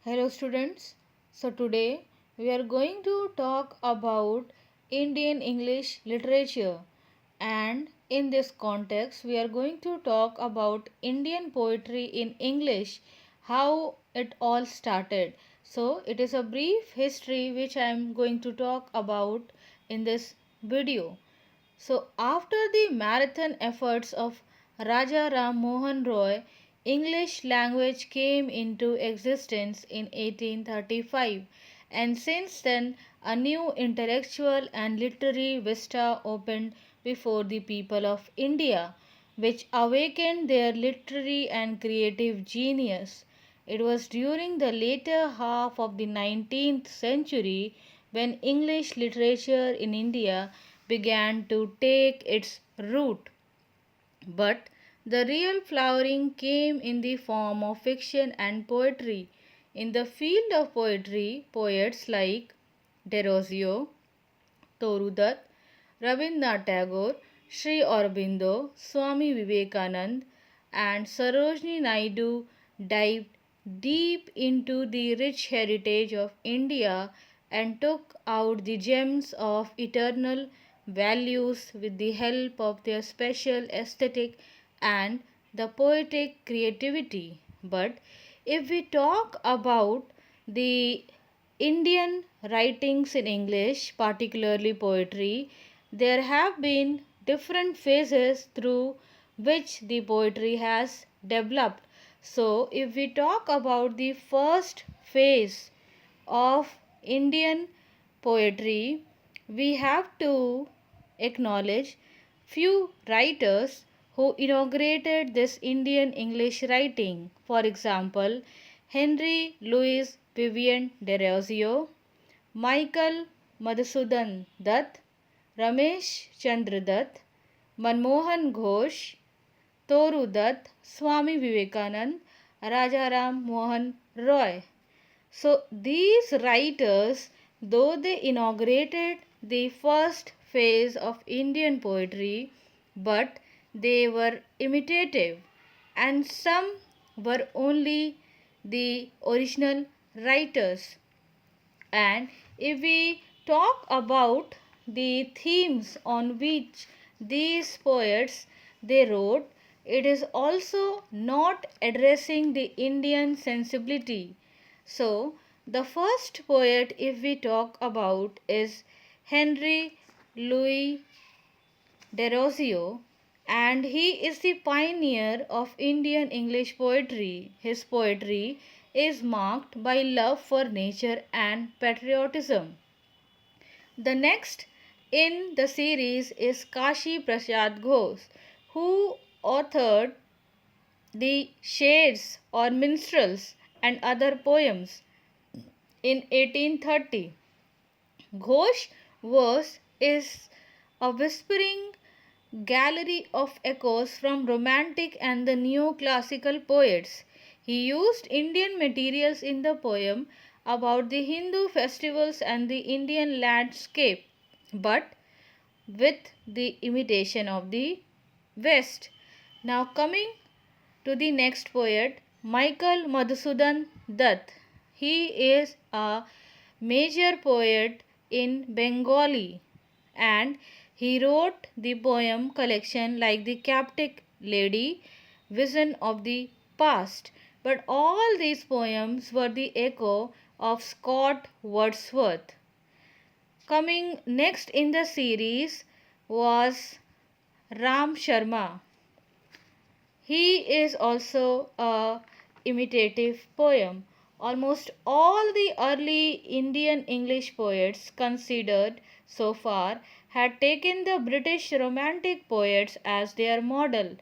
Hello students. So today we are going to talk about Indian English literature, and in this context we are going to talk about Indian poetry in English, how it all started. So it is a brief history which I am going to talk about in this video. So, after the marathon efforts of Raja Ram Mohan Roy, English language came into existence in 1835, and since then a new intellectual and literary vista opened before the people of India, which awakened their literary and creative genius. It was during the later half of the 19th century when English literature in India began to take its root. But the real flowering came in the form of fiction and poetry. In the field of poetry, poets like Derozio, Torudutt, Rabindranath Tagore, Sri Aurobindo, Swami Vivekanand, and Sarojini Naidu dived deep into the rich heritage of India and took out the gems of eternal values with the help of their special aesthetic and the poetic creativity. But if we talk about the Indian writings in English, particularly poetry, there have been different phases through which the poetry has developed. So, if we talk about the first phase of Indian poetry, we have to acknowledge few writers who inaugurated this Indian English writing. For example, Henry Louis Vivian Derozio, Michael Madhusudan Dutt, Ramesh Chandra Dutt, Manmohan Ghosh, Toru Dutt, Swami Vivekanand, Rajaram Mohan Roy. So these writers, though they inaugurated the first phase of Indian poetry, but they were imitative, and some were only the original writers. And if we talk about the themes on which these poets they wrote, it is also not addressing the Indian sensibility. So, the first poet, if we talk about, is Henry Louis Derozio, and he is the pioneer of Indian English poetry. His poetry is marked by love for nature and patriotism. The next in the series is Kashi Prasad Ghosh, who authored the Shades or Minstrels and other poems in 1830. Ghosh verse is a whispering gallery of echoes from Romantic and the Neoclassical poets. He used Indian materials in the poem about the Hindu festivals and the Indian landscape, but with the imitation of the West. Now, coming to the next poet, Michael Madhusudan Dutt. He is a major poet in Bengali, and he wrote the poem collection like The Captive Lady, Vision of the Past. But all these poems were the echo of Scott Wordsworth. Coming next in the series was Ram Sharma. He is also a imitative poem. Almost all the early Indian English poets considered so far had taken the British Romantic poets as their model.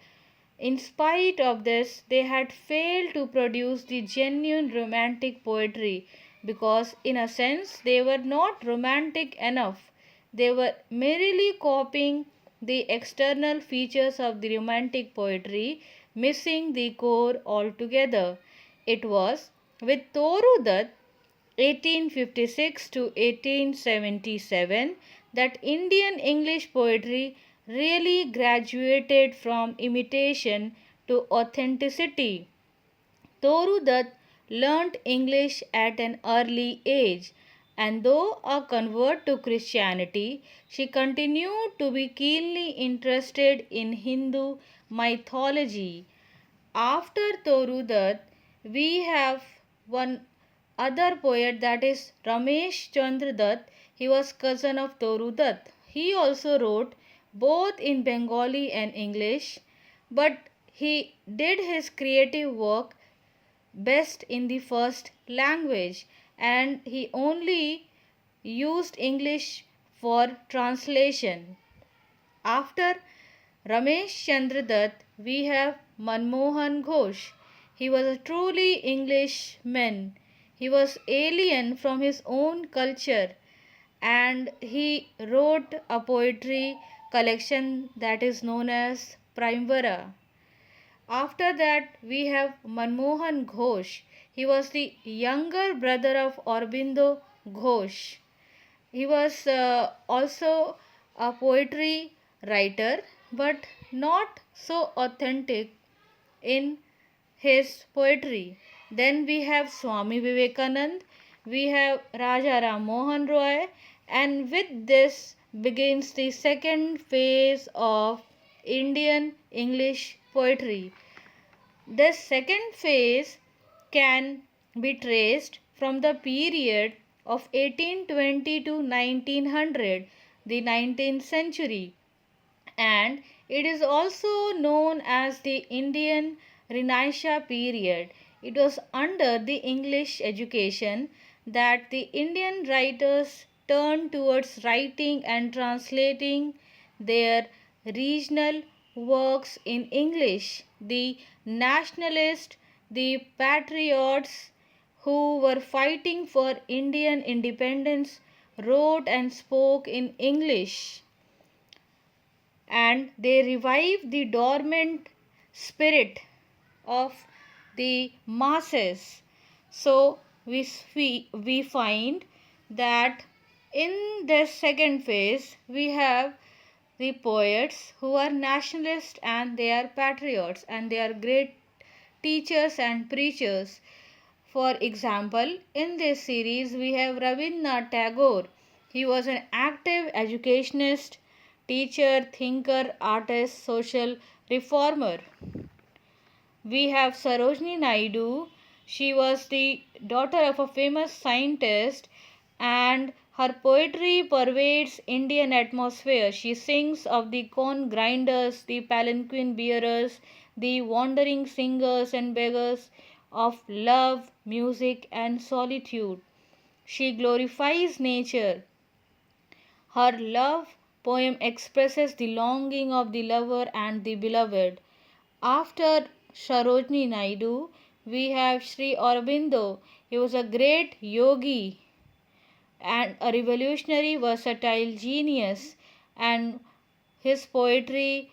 In spite of this, they had failed to produce the genuine romantic poetry because, in a sense, they were not romantic enough. They were merely copying the external features of the romantic poetry, missing the core altogether. It was with Toru Dutt 1856 to 1877 that Indian English poetry really graduated from imitation to authenticity. Toru Dutt learnt English at an early age, and though a convert to Christianity, she continued to be keenly interested in Hindu mythology. After Toru Dutt, we have one other poet, that is Ramesh Chandra Dutt. He was cousin of Toru Dutt. He also wrote both in Bengali and English, but he did his creative work best in the first language, and he only used English for translation. After Ramesh Chandra Dutt, we have Manmohan Ghosh. He was a truly Englishman. He was alien from his own culture, and he wrote a poetry collection that is known as Primavera. After that, we have Manmohan Ghosh. He was the younger brother of Aurobindo Ghosh. He was also a poetry writer, but not so authentic in his poetry. Then we have Swami Vivekanand, we have Raja Ram Mohan Roy, and with this begins the second phase of Indian English poetry. The second phase can be traced from the period of 1820 to 1900, the 19th century, and it is also known as the Indian Renaissance period. It was under the English education that the Indian writers turned towards writing and translating their regional works in English. The nationalists, the patriots who were fighting for Indian independence wrote and spoke in English, and they revive the dormant spirit of the masses. So we find that in this second phase we have the poets who are nationalists and they are patriots and they are great teachers and preachers. For example, in this series we have Rabindranath Tagore. He was an active educationist, teacher, thinker, artist, social reformer. We have Sarojini Naidu. She was the daughter of a famous scientist, and her poetry pervades Indian atmosphere. She sings of the corn grinders, the palanquin bearers, the wandering singers and beggars, of love, music, and solitude. She glorifies nature. Her love poem expresses the longing of the lover and the beloved. After Sarojini Naidu, we have Sri Aurobindo. He was a great yogi and a revolutionary, versatile genius, and his poetry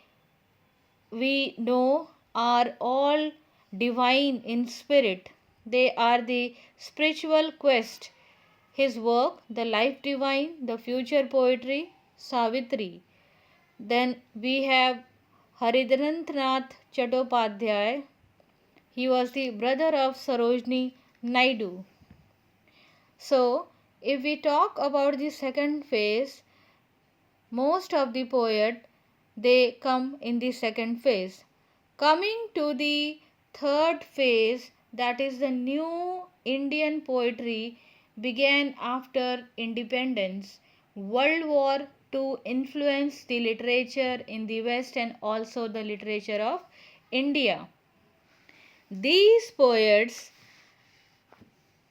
we know are all divine in spirit. They are the spiritual quest. His work, The Life Divine, The Future Poetry, Savitri. Then we have Haridranthnath Chattopadhyay. He was the brother of Sarojini Naidu. So, if we talk about the second phase, most of the poet they come in the second phase. Coming to the third phase, that is the new Indian poetry, began after independence. World War II influenced the literature in the West and also the literature of India. These poets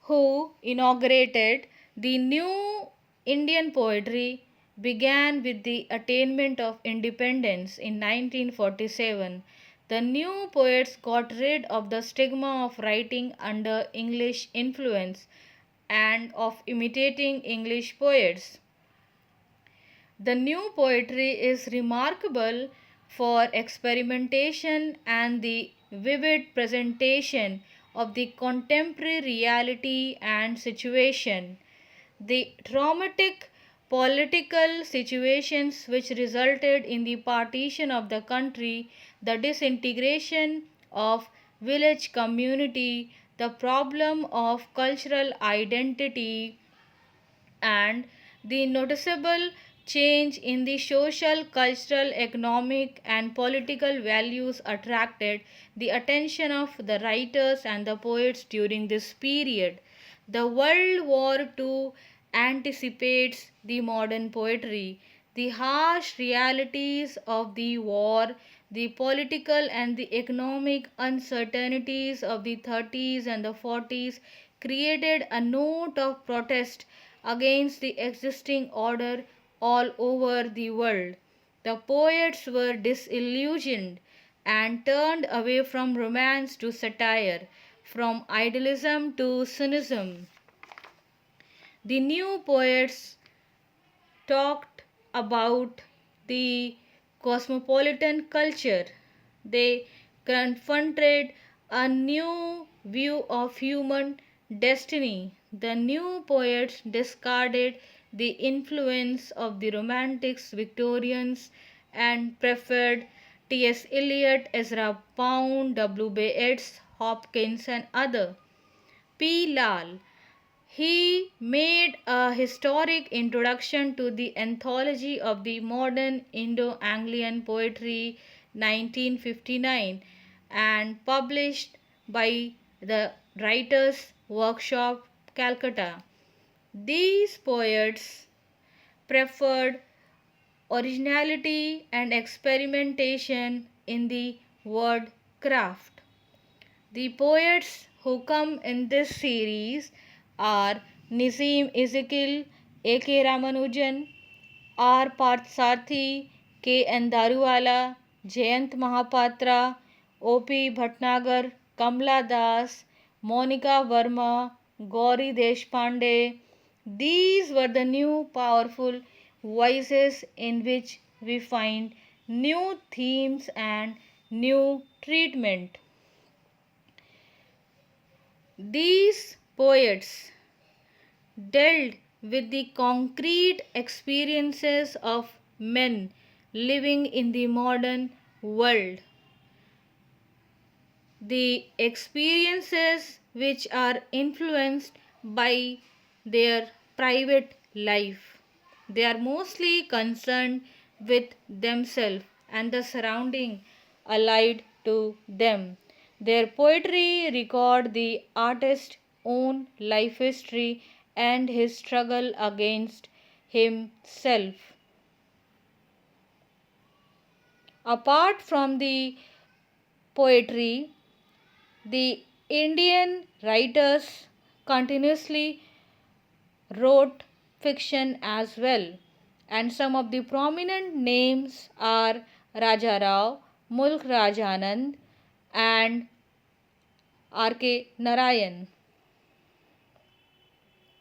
who inaugurated the new Indian poetry began with the attainment of independence in 1947. The new poets got rid of the stigma of writing under English influence and of imitating English poets. The new poetry is remarkable for experimentation and the vivid presentation of the contemporary reality and situation. The traumatic political situations which resulted in the partition of the country, the disintegration of village community, the problem of cultural identity and the noticeable change in the social, cultural, economic, and political values attracted the attention of the writers and the poets during this period. The World War II anticipates the modern poetry. The harsh realities of the war, the political and the economic uncertainties of the 30s and the 40s created a note of protest against the existing order all over the world. The poets were disillusioned and turned away from romance to satire, from idealism to cynicism. The new poets talked about the cosmopolitan culture. They confronted a new view of human destiny. The new poets discarded the influence of the Romantics, Victorians, and preferred T.S. Eliot, Ezra Pound, W.B. Yeats, Hopkins, and others. P. Lal, he made a historic introduction to the anthology of the modern Indo-Anglian poetry 1959 and published by the Writers' Workshop, Calcutta. These poets preferred originality and experimentation in the word craft. The poets who come in this series are Nisim Ezekiel, A.K. Ramanujan, R. Parthasarathy, K.N. Daruwala, Jayant Mahapatra, O.P. Bhatnagar, Kamla Das, Monica Verma, Gauri Deshpande. These were the new powerful voices in which we find new themes and new treatment. These poets dealt with the concrete experiences of men living in the modern world, the experiences which are influenced by their private life. They are mostly concerned with themselves and the surrounding allied to them. Their poetry record the artist's own life history and his struggle against himself. Apart from the poetry, the Indian writers continuously wrote fiction as well, and some of the prominent names are Raja Rao, Mulk Raj Anand, and R.K. Narayan.